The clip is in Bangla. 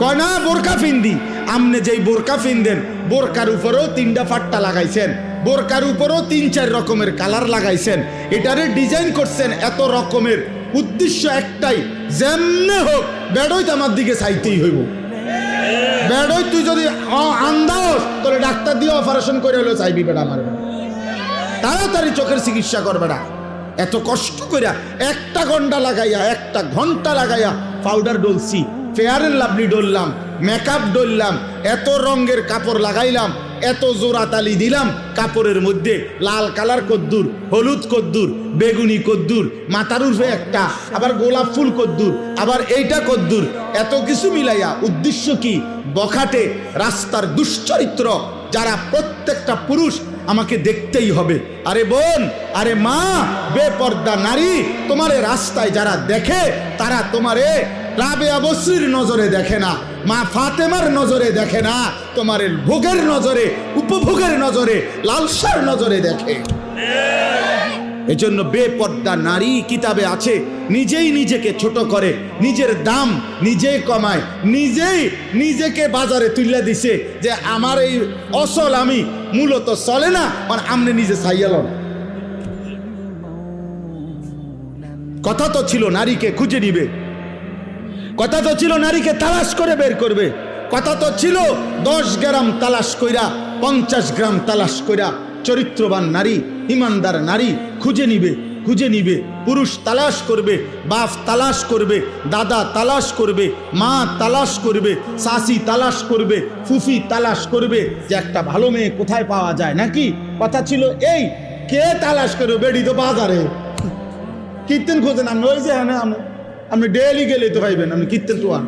কয় না বোরকা ফিন্দি। আমনে যেই বোরকা ফিনদেন বোরকার উপরেও 3টা ফাট্টা লাগাইছেন, বোরকার উপরেও 3-4 রকমের কালার লাগাইছেন, এটারে ডিজাইন করছেন এত রকমের, উদ্দেশ্য একটাই, যেমনে হোক বেড়ই তো আমার দিকে চাইতেই হইব। বেড়ই তুই যদি আন্দাজ তোরে ডাক্তার দিয়ে অপারেশন করে হলেও চাইবি বেড়া আমার, তাড়াতাড়ি চোখের চিকিৎসা করবে না। এত কষ্ট কইরা 1 ঘন্টা লাগাইয়া পাউডার ডলছি, ফেয়ার এন্ড লাভলি ডললাম, মেকআপ ডললাম, এত রঙের কাপড় লাগাইলাম, এত জোড়া তালি দিলাম কাপড়ের মধ্যে, লাল কালার কদ্দুর, হলুদ কদ্দুর, বেগুনি কদ্দুর, মাথার উর্ফে একটা, আবার গোলাপ ফুল কদ্দুর, আবার এইটা কদ্দুর, এত কিছু মিলাইয়া উদ্দেশ্য কি? বখাটে রাস্তার দুশ্চরিত্র যারা প্রত্যেকটা পুরুষ আমাকে দেখতেই হবে। আরে বোন, আরে মা, বেপর্দা নারী, তোমারে রাস্তায় যারা দেখে তারা তোমারে রাবেয়া বসরির নজরে দেখে না, মা ফাতেমার নজরে দেখে না, তোমার ভোগের নজরে, উপভোগের নজরে, লালসার নজরে দেখে। এজন্য বেপর্দা নারী কিতাবে আছে, নিজেই নিজেকে ছোট করে, নিজের দাম নিজেই কমায়, নিজেই নিজেকে বাজারে তুলে দিছে যে আমার এই অসল আমি মূলত চলে না, আর আমনে নিজে চাইয়ালন। কথা তো ছিল নারীকে খুঁজে নিবে, কথা তো ছিল নারীকে তালাশ করে বের করবে, কথা তো ছিল 10 গ্রাম তালাশ কইরা 50 গ্রাম তালাশ কইরা চরিত্রবান নারী, ইমানদার নারী খুঁজে নিবে। পুরুষ তালাশ করবে, বাপ তালাশ করবে, দাদা তালাশ করবে, মা তালাশ করবে, শাশি তালাশ করবে, ফুফি তালাশ করবে যে একটা ভালো মেয়ে কোথায় পাওয়া যায়। নাকি কথা ছিল এই, কে তালাশ করবে? বেডি তো বাজারে কীর্তন খোঁজেন, আপনি ওই যে আপনি ডেলি গেলে তো পাইবেন, আপনি কীর্তন তো আন